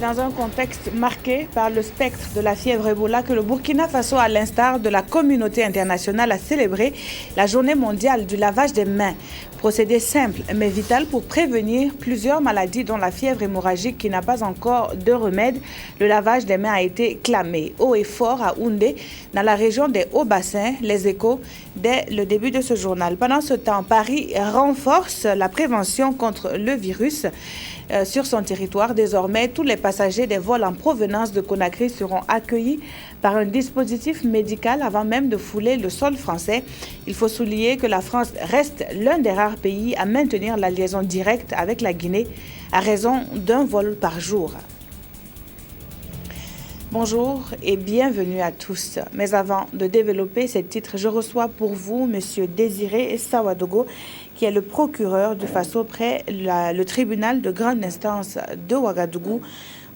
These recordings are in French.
dans un contexte marqué par le spectre de la fièvre Ebola que le Burkina Faso, à l'instar de la communauté internationale, a célébré la journée mondiale du lavage des mains. Procédé simple mais vital pour prévenir plusieurs maladies dont la fièvre hémorragique qui n'a pas encore de remède. Le lavage des mains a été clamé haut et fort à Houndé, dans la région des Hauts-Bassins. Les Échos dès le début de ce journal. Pendant ce temps, Paris renforce la prévention contre le virus. Sur son territoire, désormais, tous les passagers des vols en provenance de Conakry seront accueillis par un dispositif médical avant même de fouler le sol français. Il faut souligner que la France reste l'un des rares pays à maintenir la liaison directe avec la Guinée à raison d'un vol par jour. Bonjour et bienvenue à tous. Mais avant de développer ces titres, je reçois pour vous M. Désiré Sawadogo, qui est le procureur du Faso près le tribunal de grande instance de Ouagadougou.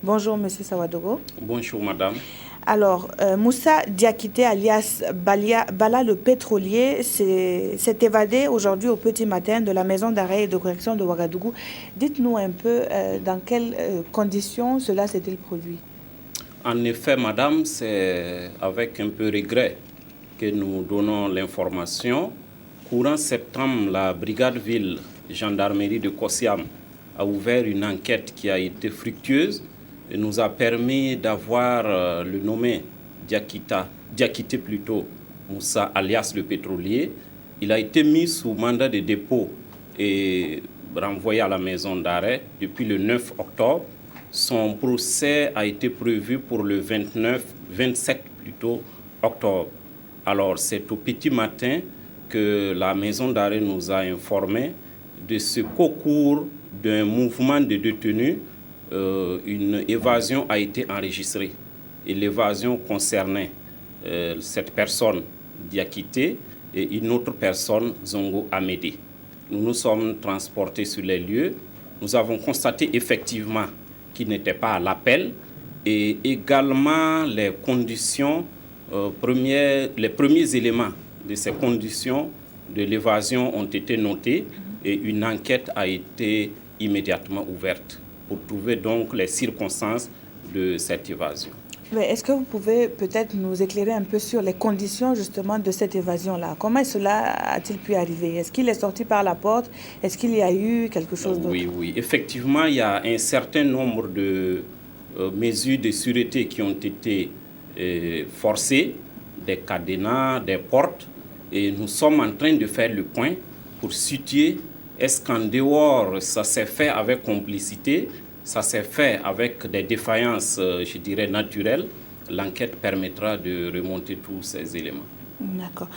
Bonjour M. Sawadogo. Bonjour Madame. Alors, Moussa Diakité alias Bala le pétrolier s'est évadé aujourd'hui au petit matin de la maison d'arrêt et de correction de Ouagadougou. Dites-nous un peu dans quelles conditions cela s'est-il produit. En effet, Madame, c'est avec un peu regret que nous donnons l'information. Courant septembre, la brigade ville gendarmerie de Kossiam a ouvert une enquête qui a été fructueuse et nous a permis d'avoir le nommé Diakité plutôt, Moussa alias le pétrolier. Il a été mis sous mandat de dépôt et renvoyé à la maison d'arrêt depuis le 9 octobre. Son procès a été prévu pour le 27 octobre. Alors, c'est au petit matin que la maison d'arrêt nous a informé de ce qu'au cours d'un mouvement de détenus, une évasion a été enregistrée. Et l'évasion concernait cette personne Diakité et une autre personne, Zongo Amédé. Nous nous sommes transportés sur les lieux. Nous avons constaté effectivement qui n'était pas à l'appel, et également les conditions, les premiers éléments de ces conditions de l'évasion ont été notés et une enquête a été immédiatement ouverte pour trouver donc les circonstances de cette évasion. Mais est-ce que vous pouvez peut-être nous éclairer un peu sur les conditions justement de cette évasion-là? Comment cela a-t-il pu arriver? Est-ce qu'il est sorti par la porte? Est-ce qu'il y a eu quelque chose d'autre? Oui. Effectivement, il y a un certain nombre de mesures de sûreté qui ont été forcées, des cadenas, des portes, et nous sommes en train de faire le point pour situer est-ce qu'en dehors, ça s'est fait avec complicité, ça s'est fait avec des défaillances, je dirais, naturelles. L'enquête permettra de remonter tous ces éléments. D'accord.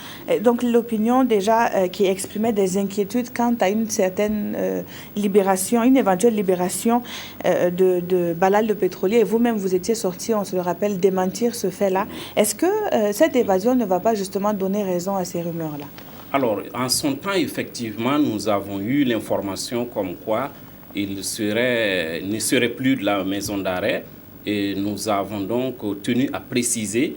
Donc l'opinion déjà qui exprimait des inquiétudes quant à une certaine libération, une éventuelle libération de Balal le pétrolier, et vous-même vous étiez sorti, on se le rappelle, démentir ce fait-là. Est-ce que cette évasion ne va pas justement donner raison à ces rumeurs-là? Alors, en son temps, effectivement, nous avons eu l'information comme quoi il ne serait plus de la maison d'arrêt, et nous avons donc tenu à préciser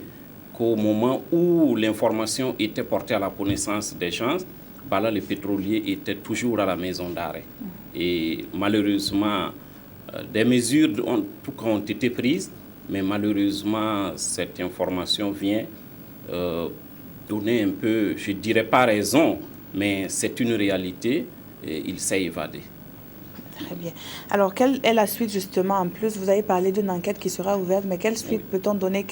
qu'au moment où l'information était portée à la connaissance des gens, Bala le pétrolier était toujours à la maison d'arrêt. Et malheureusement, des mesures ont été prises, mais malheureusement, cette information vient donner un peu, je ne dirais pas raison, mais c'est une réalité, et il s'est évadé. Très bien. Alors, quelle est la suite justement? En plus, vous avez parlé d'une enquête qui sera ouverte, mais quelle suite peut-on donner?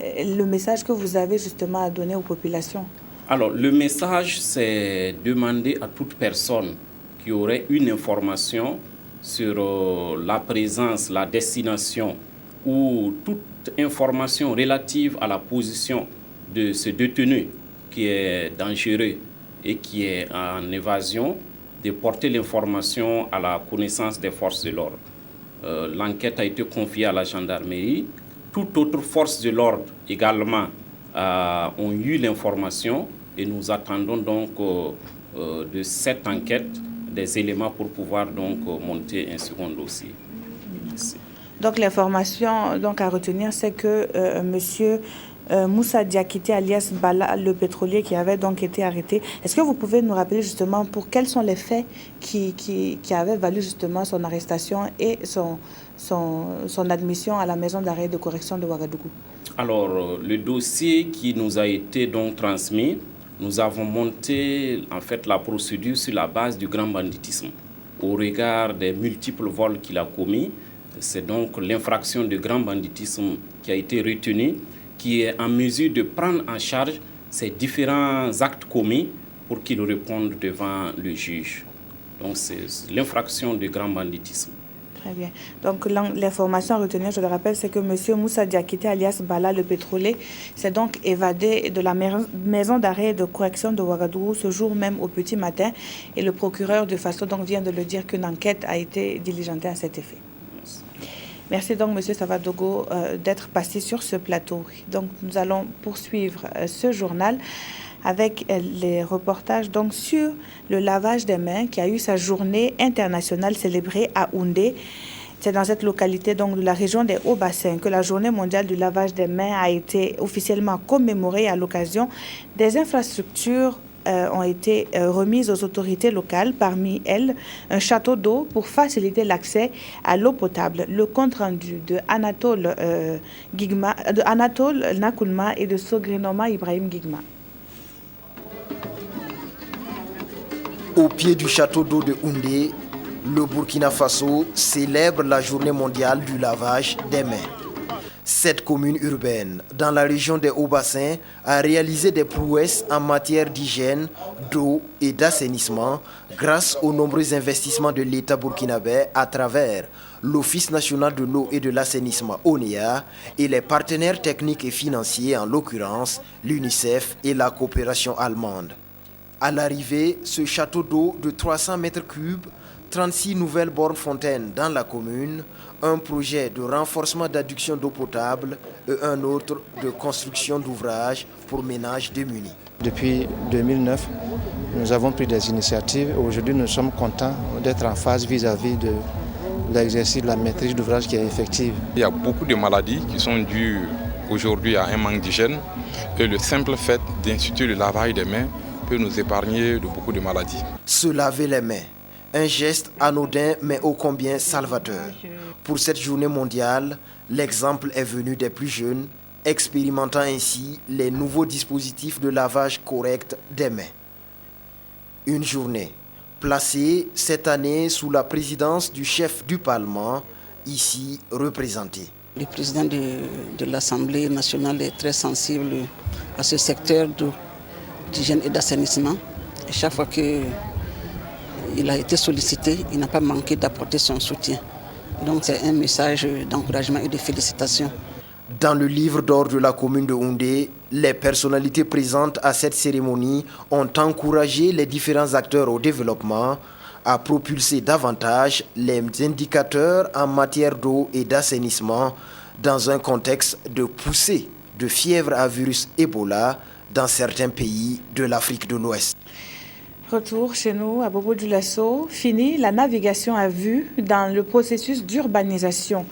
Le message que vous avez justement à donner aux populations? Alors, le message, c'est demander à toute personne qui aurait une information sur la présence, la destination ou toute information relative à la position de ce détenu qui est dangereux et qui est en évasion, de porter l'information à la connaissance des forces de l'ordre. L'enquête a été confiée à la gendarmerie. Toute autre force de l'ordre également ont eu l'information, et nous attendons donc de cette enquête des éléments pour pouvoir donc monter un second dossier. Merci. Donc l'information à retenir, c'est que monsieur Moussa Diakité alias Bala, le pétrolier qui avait donc été arrêté. Est-ce que vous pouvez nous rappeler justement pour quels sont les faits qui avaient valu justement son arrestation et son admission à la maison d'arrêt de correction de Ouagadougou? Alors, le dossier qui nous a été donc transmis, nous avons monté en fait la procédure sur la base du grand banditisme. Au regard des multiples vols qu'il a commis, c'est donc l'infraction de grand banditisme qui a été retenue, qui est en mesure de prendre en charge ces différents actes commis pour qu'ils répondent devant le juge. Donc c'est l'infraction de grand banditisme. Très bien. Donc l'information à retenir, je le rappelle, c'est que M. Moussa Diakité alias Bala, le pétrolier, s'est donc évadé de la maison d'arrêt de correction de Ouagadougou ce jour même au petit matin. Et le procureur de Faso donc vient de le dire qu'une enquête a été diligentée à cet effet. Merci donc M. Savadogo d'être passé sur ce plateau. Donc nous allons poursuivre ce journal avec les reportages donc sur le lavage des mains qui a eu sa journée internationale célébrée à Houndé. C'est dans cette localité donc de la région des Hauts-Bassins que la journée mondiale du lavage des mains a été officiellement commémorée à l'occasion des infrastructures ont été remises aux autorités locales, parmi elles un château d'eau pour faciliter l'accès à l'eau potable. Le compte-rendu de Anatole Nakoulma et de Sogrinoma Ibrahim Gigma. Au pied du château d'eau de Houndé, le Burkina Faso célèbre la journée mondiale du lavage des mains. Cette commune urbaine, dans la région des Hauts-Bassins, a réalisé des prouesses en matière d'hygiène, d'eau et d'assainissement grâce aux nombreux investissements de l'État burkinabé à travers l'Office national de l'eau et de l'assainissement ONEA et les partenaires techniques et financiers, en l'occurrence l'UNICEF et la coopération allemande. À l'arrivée, ce château d'eau de 300 mètres cubes, 36 nouvelles bornes fontaines dans la commune, un projet de renforcement d'adduction d'eau potable et un autre de construction d'ouvrages pour ménages démunis. Depuis 2009, nous avons pris des initiatives. Aujourd'hui, nous sommes contents d'être en phase vis-à-vis de l'exercice de la maîtrise d'ouvrage qui est effective. Il y a beaucoup de maladies qui sont dues aujourd'hui à un manque d'hygiène et le simple fait d'instituer le lavage des mains peut nous épargner de beaucoup de maladies. Se laver les mains, un geste anodin mais ô combien salvateur. Pour cette journée mondiale, l'exemple est venu des plus jeunes, expérimentant ainsi les nouveaux dispositifs de lavage correct des mains. Une journée placée cette année sous la présidence du chef du Parlement, ici représenté. Le président de l'Assemblée nationale est très sensible à ce secteur d'hygiène et d'assainissement. Et chaque fois qu'il a été sollicité, il n'a pas manqué d'apporter son soutien. Donc c'est un message d'encouragement et de félicitations. Dans le livre d'or de la commune de Houndé, les personnalités présentes à cette cérémonie ont encouragé les différents acteurs au développement à propulser davantage les indicateurs en matière d'eau et d'assainissement dans un contexte de poussée de fièvre à virus Ebola dans certains pays de l'Afrique de l'Ouest. Retour chez nous à Bobo-Dioulasso. Fini la navigation à vue dans le processus d'urbanisation.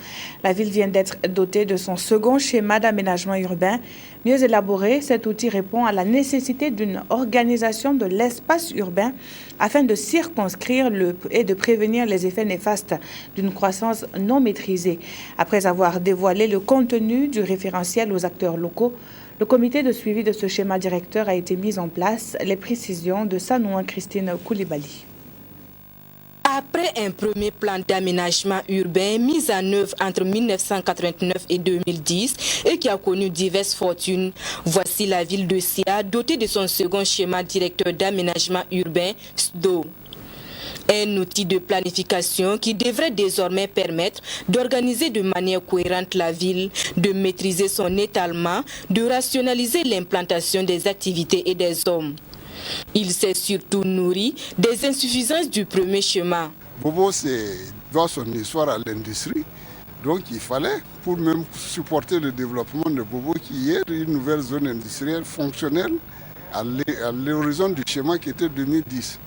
La ville vient d'être dotée de son second schéma d'aménagement urbain. Mieux élaboré, cet outil répond à la nécessité d'une organisation de l'espace urbain afin de circonscrire et de prévenir les effets néfastes d'une croissance non maîtrisée. Après avoir dévoilé le contenu du référentiel aux acteurs locaux, le comité de suivi de ce schéma directeur a été mis en place. Les précisions de Sanouan Christine Koulibaly. Après un premier plan d'aménagement urbain mis en œuvre entre 1989 et 2010 et qui a connu diverses fortunes, voici la ville de Sia dotée de son second schéma directeur d'aménagement urbain, SDO. Un outil de planification qui devrait désormais permettre d'organiser de manière cohérente la ville, de maîtriser son étalement, de rationaliser l'implantation des activités et des hommes. Il s'est surtout nourri des insuffisances du premier schéma. Bobo doit son histoire à l'industrie, donc il fallait, pour même supporter le développement de Bobo, qu'il y ait une nouvelle zone industrielle fonctionnelle à l'horizon du schéma qui était 2010.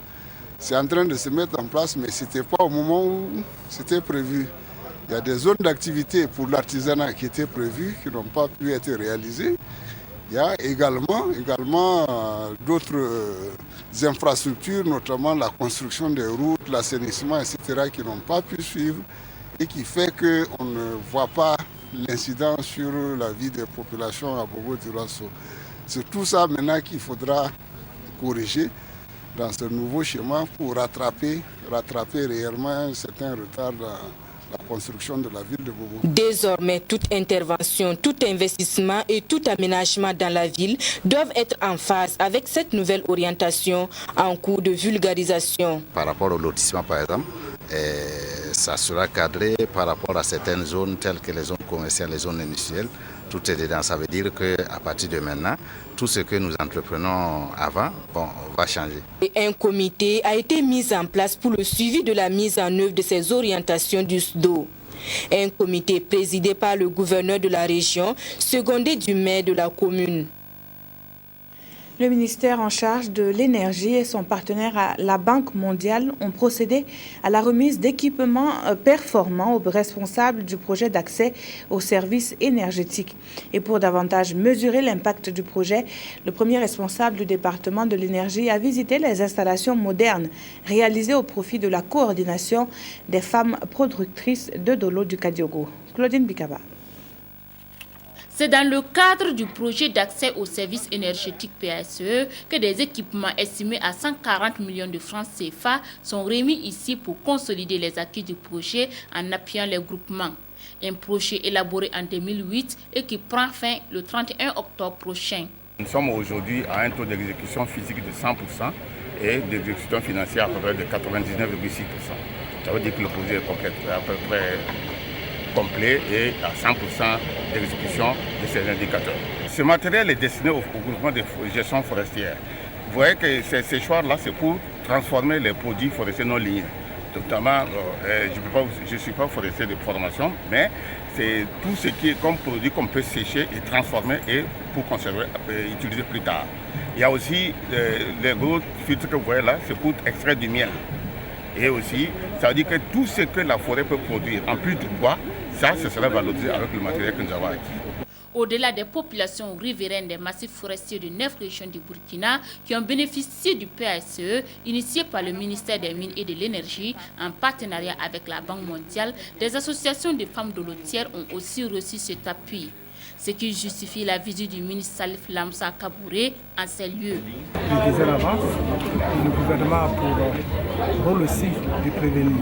C'est en train de se mettre en place, mais ce n'était pas au moment où c'était prévu. Il y a des zones d'activité pour l'artisanat qui étaient prévues, qui n'ont pas pu être réalisées. Il y a également d'autres infrastructures, notamment la construction des routes, l'assainissement, etc., qui n'ont pas pu suivre et qui fait qu'on ne voit pas l'incidence sur la vie des populations à Bobo-Dioulasso. C'est tout ça maintenant qu'il faudra corriger dans ce nouveau schéma pour rattraper réellement un certain retard dans la construction de la ville de Bobo. Désormais, toute intervention, tout investissement et tout aménagement dans la ville doivent être en phase avec cette nouvelle orientation en cours de vulgarisation. Par rapport au lotissement, par exemple, ça sera cadré par rapport à certaines zones telles que les zones commerciales, les zones industrielles. Tout est dedans. Ça veut dire qu'à partir de maintenant, tout ce que nous entreprenons avant, va changer. Et un comité a été mis en place pour le suivi de la mise en œuvre de ces orientations du SDO. Un comité présidé par le gouverneur de la région, secondé du maire de la commune. Le ministère en charge de l'énergie et son partenaire à la Banque mondiale ont procédé à la remise d'équipements performants aux responsables du projet d'accès aux services énergétiques. Et pour davantage mesurer l'impact du projet, le premier responsable du département de l'énergie a visité les installations modernes réalisées au profit de la coordination des femmes productrices de Dolo du Kadiogo. Claudine Bikaba. C'est dans le cadre du projet d'accès aux services énergétiques PSE que des équipements estimés à 140 millions de francs CFA sont remis ici pour consolider les acquis du projet en appuyant les groupements. Un projet élaboré en 2008 et qui prend fin le 31 octobre prochain. Nous sommes aujourd'hui à un taux d'exécution physique de 100% et d'exécution financière à peu près de 99,6%. Ça veut dire que le projet est à peu près complet et à 100% d'exécution de ces indicateurs. Ce matériel est destiné au groupement de gestion forestière. Vous voyez que ces choix-là, c'est pour transformer les produits forestiers non lignés. Notamment, je ne suis pas forestier de formation, mais c'est tout ce qui est comme produit qu'on peut sécher et transformer et pour conserver et utiliser plus tard. Il y a aussi les gros filtres que vous voyez là, c'est pour extraire du miel. Et aussi, ça veut dire que tout ce que la forêt peut produire, en plus du bois, ça, ce sera valorisé avec le matériel que nous avons acquis. Au-delà des populations riveraines des massifs forestiers de 9 régions du Burkina qui ont bénéficié du PSE, initié par le ministère des Mines et de l'Énergie, en partenariat avec la Banque mondiale, des associations de femmes dolotières ont aussi reçu cet appui. Ce qui justifie la visite du ministre Salif Lamsa Kabouré en ces lieux. Je disais avant, le gouvernement a pour rôle aussi de prévenir.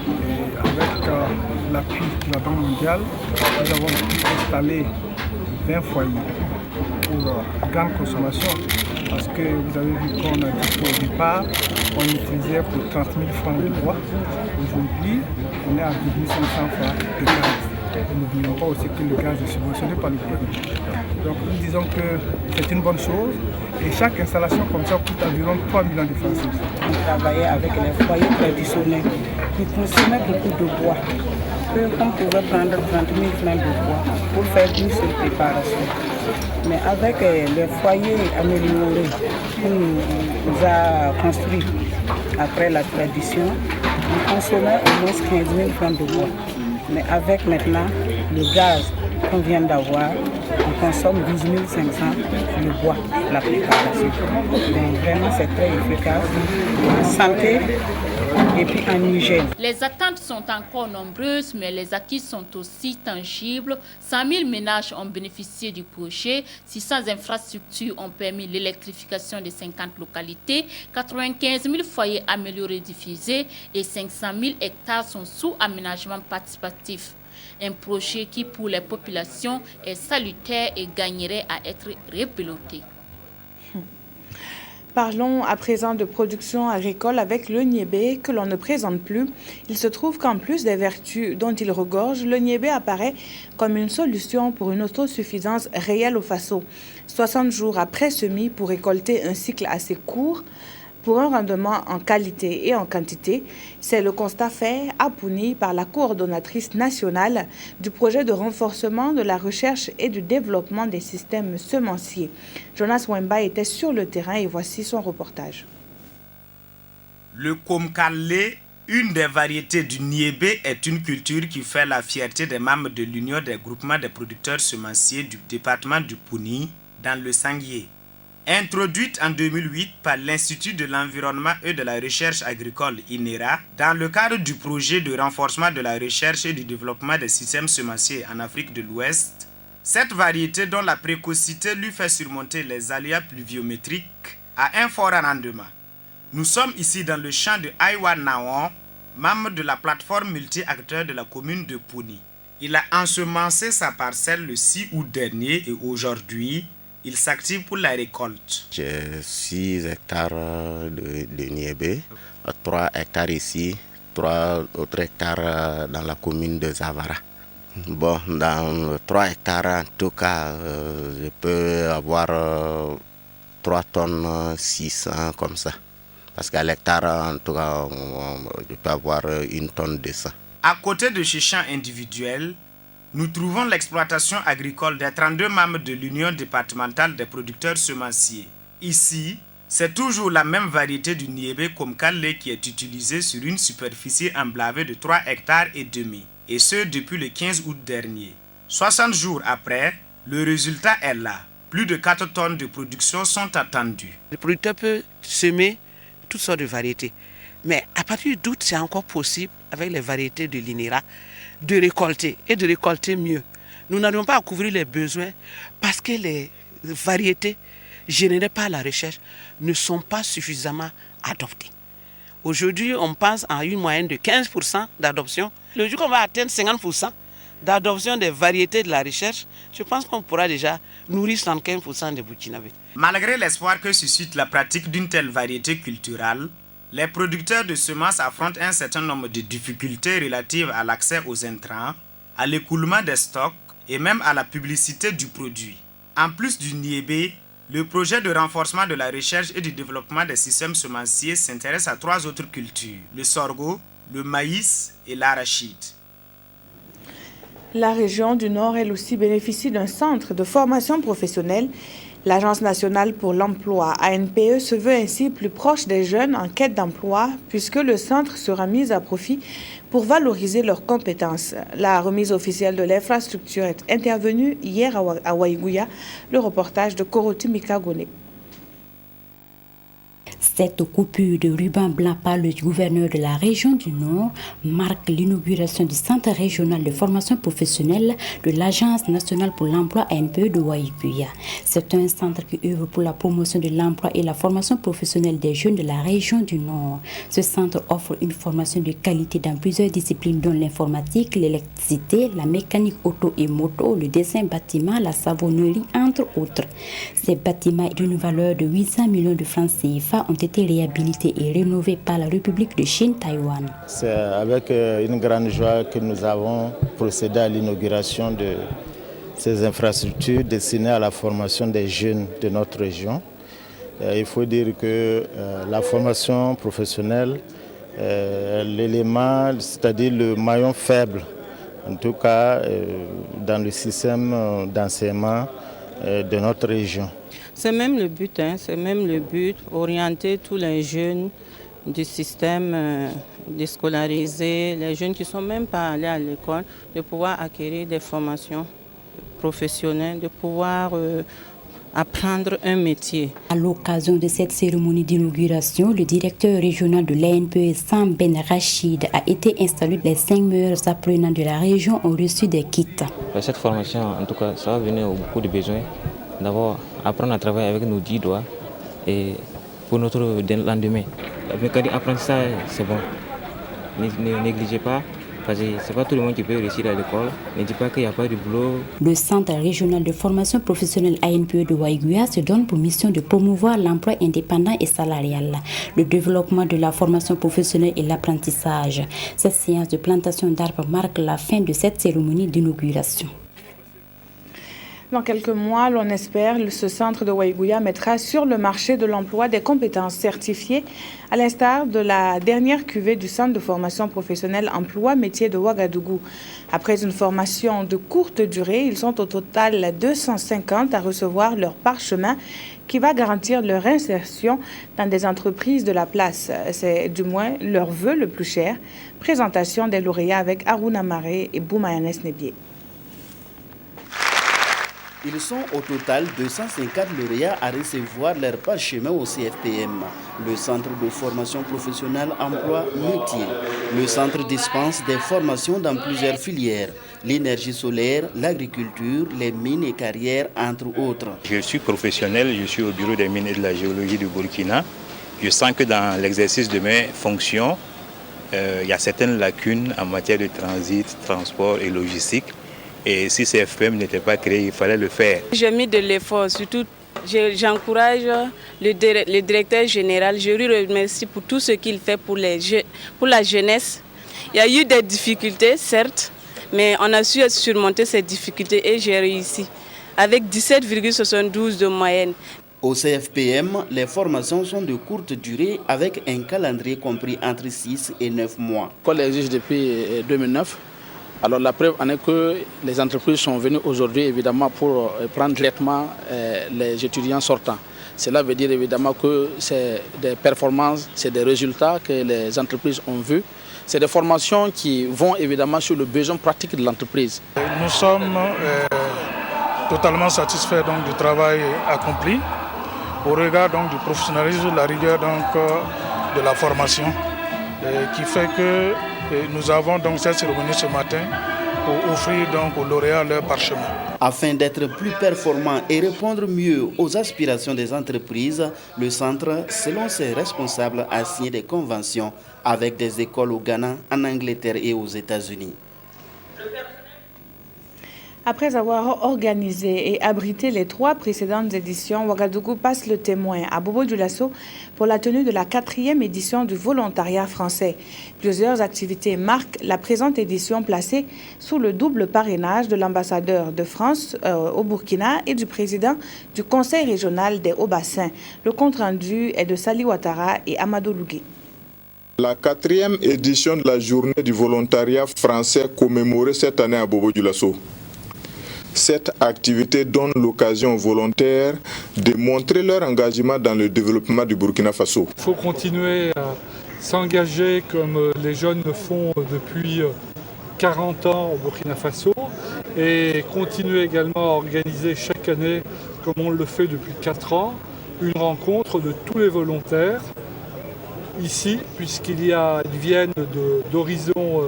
Et avec l'appui de la Banque mondiale, nous avons installé 20 foyers pour grande consommation. Parce que vous avez vu qu'on a dit qu'au départ, on utilisait pour 30 000 francs de bois. Aujourd'hui, on est à 2 500 francs de gaz. Et n'oublions pas aussi que le gaz est subventionné par le gouvernement. Donc nous disons que c'est une bonne chose et chaque installation comme ça coûte environ 3 millions de francs. On travaillait avec les foyers traditionnels qui consommaient beaucoup de bois. On pouvait prendre 30 000 francs de bois pour faire une seule préparation. Mais avec les foyers améliorés qu'on nous a construits après la tradition, on consommait au moins 15 000 francs de bois. Mais avec maintenant le gaz qu'on vient d'avoir, on consomme 12 500 le bois, la préparation. Donc vraiment c'est très efficace en santé et puis en hygiène. Les attentes sont encore nombreuses, mais les acquis sont aussi tangibles. 100 000 ménages ont bénéficié du projet, 600 infrastructures ont permis l'électrification de 50 localités, 95 000 foyers améliorés diffusés et 500 000 hectares sont sous aménagement participatif. Un projet qui, pour les populations, est salutaire et gagnerait à être repiloté. Parlons à présent de production agricole avec le niébé que l'on ne présente plus. Il se trouve qu'en plus des vertus dont il regorge, le niébé apparaît comme une solution pour une autosuffisance réelle au Faso. 60 jours après semis pour récolter un cycle assez court, pour un rendement en qualité et en quantité, c'est le constat fait à Pouni par la coordonnatrice nationale du projet de renforcement de la recherche et du développement des systèmes semenciers. Jonas Wemba était sur le terrain et voici son reportage. Le Komkale, une des variétés du niébé, est une culture qui fait la fierté des membres de l'Union des groupements des producteurs semenciers du département du Pouni, dans le sanglier. Introduite en 2008 par l'Institut de l'environnement et de la recherche agricole INERA dans le cadre du projet de renforcement de la recherche et du développement des systèmes semenciers en Afrique de l'Ouest, cette variété dont la précocité lui fait surmonter les aléas pluviométriques a un fort rendement. Nous sommes ici dans le champ de Aiwa Nawon, membre de la plateforme multi-acteurs de la commune de Pouni. Il a ensemencé sa parcelle le 6 août dernier et aujourd'hui, il s'active pour la récolte. J'ai 6 hectares de niébé, 3 hectares ici, 3 autres hectares dans la commune de Zavara. Bon, dans 3 hectares, en tout cas, je peux avoir 3 tonnes 600 comme ça. Parce qu'à l'hectare, en tout cas, je peux avoir 1 tonne 200. À côté de ces champs individuels, nous trouvons l'exploitation agricole des 32 membres de l'Union départementale des producteurs semenciers. Ici, c'est toujours la même variété du niébé comme Kalé qui est utilisée sur une superficie emblavée de 3 hectares et demi, et ce depuis le 15 août dernier. 60 jours après, le résultat est là. Plus de 4 tonnes de production sont attendues. Le producteur peut semer toutes sortes de variétés, mais à partir d'août, c'est encore possible, avec les variétés de l'INERA, de récolter et de récolter mieux. Nous n'arrivons pas à couvrir les besoins parce que les variétés générées par la recherche ne sont pas suffisamment adoptées. Aujourd'hui, on pense à une moyenne de 15% d'adoption. Le jour qu'on va atteindre 50% d'adoption des variétés de la recherche, je pense qu'on pourra déjà nourrir 75% des Burkinabés. Malgré l'espoir que suscite la pratique d'une telle variété culturelle, les producteurs de semences affrontent un certain nombre de difficultés relatives à l'accès aux intrants, à l'écoulement des stocks et même à la publicité du produit. En plus du niébé, le projet de renforcement de la recherche et du développement des systèmes semenciers s'intéresse à 3 autres cultures, le sorgho, le maïs et l'arachide. La région du Nord, elle aussi, bénéficie d'un centre de formation professionnelle. L'Agence nationale pour l'emploi, ANPE, se veut ainsi plus proche des jeunes en quête d'emploi puisque le centre sera mis à profit pour valoriser leurs compétences. La remise officielle de l'infrastructure est intervenue hier à Waïgouya, le reportage de Koroti Mikagone. Cette coupure de ruban blanc par le gouverneur de la région du Nord marque l'inauguration du Centre régional de formation professionnelle de l'Agence nationale pour l'emploi ANPE de Waïgouya. C'est un centre qui œuvre pour la promotion de l'emploi et la formation professionnelle des jeunes de la région du Nord. Ce centre offre une formation de qualité dans plusieurs disciplines dont l'informatique, l'électricité, la mécanique auto et moto, le dessin bâtiment, la savonnerie, entre autres. Ces bâtiments d'une valeur de 800 millions de francs CFA ont été réhabilités et rénovés par la République de Chine, Taïwan. C'est avec une grande joie que nous avons procédé à l'inauguration de ces infrastructures destinées à la formation des jeunes de notre région. Il faut dire que la formation professionnelle, l'élément, c'est-à-dire le maillon faible, en tout cas dans le système d'enseignement de notre région. C'est même le but, orienter tous les jeunes du système déscolarisés, les jeunes qui ne sont même pas allés à l'école, de pouvoir acquérir des formations professionnelles, de pouvoir apprendre un métier. À l'occasion de cette cérémonie d'inauguration, le directeur régional de l'ANPE, Sam Ben Rachid, a été installé. Les 5 meilleurs apprenants de la région ont reçu des kits. Cette formation, en tout cas, ça va venir au beaucoup de besoins. D'abord, apprendre à travailler avec nos 10 doigts et pour notre lendemain. La mécanique apprentissage, c'est bon. Ne négligez pas, parce que ce n'est pas tout le monde qui peut réussir à l'école. Ne dites pas qu'il n'y a pas de boulot. Le Centre régional de formation professionnelle ANPE de Waïgouya se donne pour mission de promouvoir l'emploi indépendant et salarial, le développement de la formation professionnelle et l'apprentissage. Cette séance de plantation d'arbres marque la fin de cette cérémonie d'inauguration. Dans quelques mois, l'on espère, ce centre de Waïgouya mettra sur le marché de l'emploi des compétences certifiées, à l'instar de la dernière cuvée du centre de formation professionnelle emploi métier de Ouagadougou. Après une formation de courte durée, ils sont au total 250 à recevoir leur parchemin qui va garantir leur insertion dans des entreprises de la place. C'est du moins leur vœu le plus cher. Présentation des lauréats avec Aruna Maré et Boumayanes Nebié. Ils sont au total 250 lauréats à recevoir leur parchemin au CFPM, le Centre de formation professionnelle emploi métier. Le centre dispense des formations dans plusieurs filières, l'énergie solaire, l'agriculture, les mines et carrières, entre autres. Je suis professionnel, je suis au bureau des mines et de la géologie du Burkina. Je sens que dans l'exercice de mes fonctions, il y a certaines lacunes en matière de transit, transport et logistique. Et si CFPM n'était pas créé, il fallait le faire. J'ai mis de l'effort, surtout j'encourage le directeur général. Je lui remercie pour tout ce qu'il fait pour la jeunesse. Il y a eu des difficultés, certes, mais on a su surmonter ces difficultés et j'ai réussi avec 17,72 de moyenne. Au CFPM, les formations sont de courte durée avec un calendrier compris entre 6 et 9 mois. L'école existe depuis 2009. Alors la preuve en est que les entreprises sont venues aujourd'hui évidemment pour prendre directement les étudiants sortants. Cela veut dire évidemment que c'est des performances, c'est des résultats que les entreprises ont vus. C'est des formations qui vont évidemment sur le besoin pratique de l'entreprise. Nous sommes totalement satisfaits donc, du travail accompli au regard donc, du professionnalisme, de la rigueur donc, de la formation qui fait que nous avons donc cette cérémonie ce matin pour offrir donc aux lauréats leur parchemin. Afin d'être plus performant et répondre mieux aux aspirations des entreprises, le centre, selon ses responsables, a signé des conventions avec des écoles au Ghana, en Angleterre et aux États-Unis. Après avoir organisé et abrité les 3 précédentes éditions, Ouagadougou passe le témoin à Bobo Dioulasso pour la tenue de la 4e édition du volontariat français. Plusieurs activités marquent la présente édition placée sous le double parrainage de l'ambassadeur de France au Burkina et du président du Conseil régional des Hauts-Bassins. Le compte-rendu est de Sali Ouattara et Amadou Lougué. La 4e édition de la journée du volontariat français commémorée cette année à Bobo Dioulasso. Cette activité donne l'occasion aux volontaires de montrer leur engagement dans le développement du Burkina Faso. Il faut continuer à s'engager comme les jeunes le font depuis 40 ans au Burkina Faso et continuer également à organiser chaque année, comme on le fait depuis 4 ans, une rencontre de tous les volontaires ici, puisqu'ils viennent d'horizons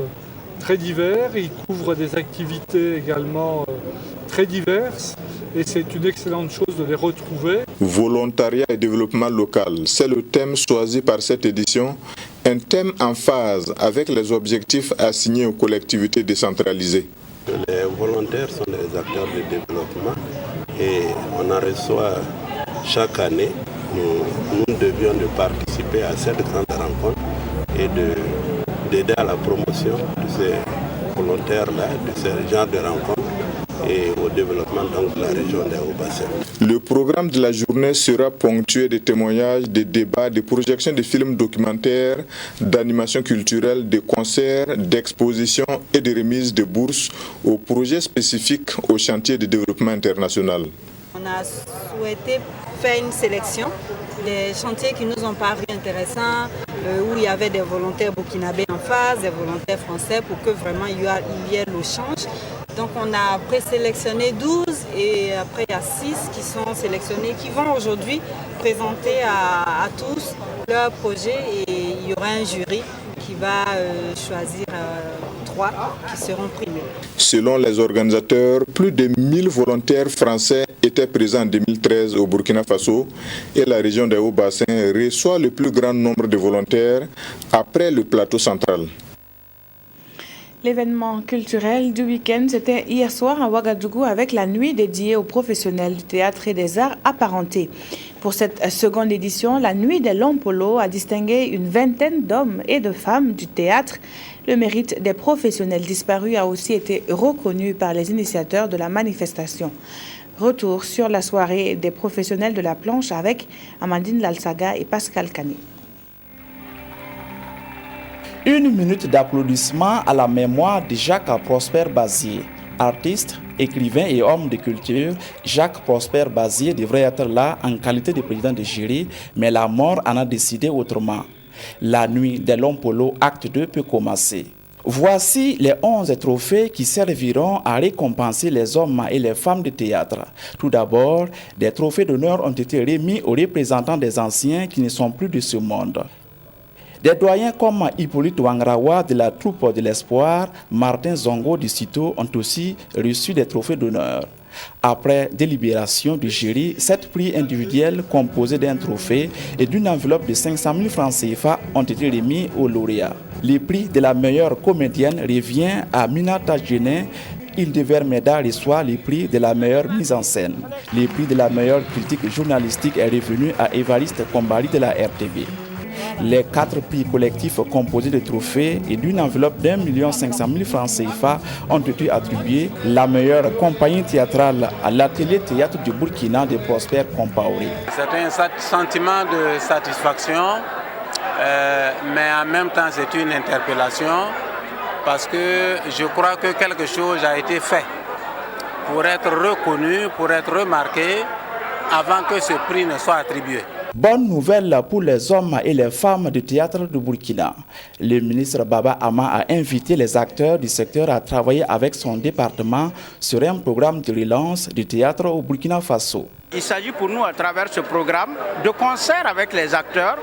très divers, ils couvrent des activités également très diverses et c'est une excellente chose de les retrouver. Volontariat et développement local, c'est le thème choisi par cette édition, un thème en phase avec les objectifs assignés aux collectivités décentralisées. Les volontaires sont les acteurs du développement et on en reçoit chaque année. Nous devions de participer à cette grande rencontre et d'aider à la promotion de ces volontaires-là, de ces genres de rencontres et au développement donc, de la région des Hauts-Bassins. Le programme de la journée sera ponctué de témoignages, de débats, de projections de films documentaires, d'animations culturelles, de concerts, d'expositions et de remises de bourses aux projets spécifiques au chantier de développement international. On a souhaité faire une sélection des chantiers qui nous ont paru intéressants, où il y avait des volontaires burkinabés en face, des volontaires français, pour que vraiment il y ait le change. Donc on a présélectionné 12 et après il y a 6 qui sont sélectionnés, qui vont aujourd'hui présenter à tous leur projet et il y aura un jury qui va choisir 3 qui seront primés. Selon les organisateurs, plus de 1000 volontaires français étaient présents en 2013 au Burkina Faso et la région des Hauts-Bassins reçoit le plus grand nombre de volontaires après le plateau central. L'événement culturel du week-end, c'était hier soir à Ouagadougou avec la nuit dédiée aux professionnels du théâtre et des arts apparentés. Pour cette seconde édition, la nuit des longs polos a distingué une vingtaine d'hommes et de femmes du théâtre. Le mérite des professionnels disparus a aussi été reconnu par les initiateurs de la manifestation. Retour sur la soirée des professionnels de la planche avec Amandine Lalsaga et Pascal Canet. Une minute d'applaudissement à la mémoire de Jacques Prosper Bazier. Artiste, écrivain et homme de culture, Jacques Prosper Bazier devrait être là en qualité de président de jury, mais la mort en a décidé autrement. La nuit des longs polos, acte 2 peut commencer. Voici les 11 trophées qui serviront à récompenser les hommes et les femmes de théâtre. Tout d'abord, des trophées d'honneur ont été remis aux représentants des anciens qui ne sont plus de ce monde. Des doyens comme Hippolyte Wangrawa de la troupe de l'Espoir, Martin Zongo du Cito ont aussi reçu des trophées d'honneur. Après délibération du jury, 7 prix individuels composés d'un trophée et d'une enveloppe de 500 000 francs CFA ont été remis aux lauréats. Le prix de la meilleure comédienne revient à Minata Genet. Hildevermeda reçoit le prix de la meilleure mise en scène. Le prix de la meilleure critique journalistique est revenu à Évariste Kombari de la RTB. Les 4 prix collectifs composés de trophées et d'une enveloppe d'1 500 000 francs CFA ont été attribués. La meilleure compagnie théâtrale à l'atelier théâtre du Burkina de Prosper Compaoré. C'est un sentiment de satisfaction, mais en même temps c'est une interpellation parce que je crois que quelque chose a été fait pour être reconnu, pour être remarqué avant que ce prix ne soit attribué. Bonne nouvelle pour les hommes et les femmes du théâtre du Burkina. Le ministre Baba Ama a invité les acteurs du secteur à travailler avec son département sur un programme de relance du théâtre au Burkina Faso. Il s'agit pour nous, à travers ce programme, de concert avec les acteurs,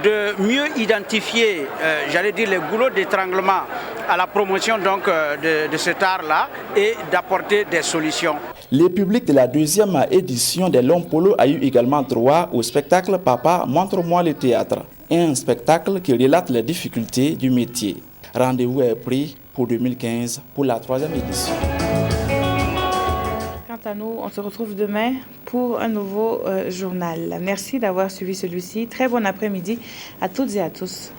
de mieux identifier, les goulots d'étranglement à la promotion donc, de cet art-là et d'apporter des solutions. Le public de la 2e édition des Lompolo a eu également droit au spectacle Papa, montre-moi le théâtre, un spectacle qui relate les difficultés du métier. Rendez-vous est pris pour 2015 pour la 3e édition. Quant à nous, on se retrouve demain pour un nouveau journal. Merci d'avoir suivi celui-ci. Très bon après-midi à toutes et à tous.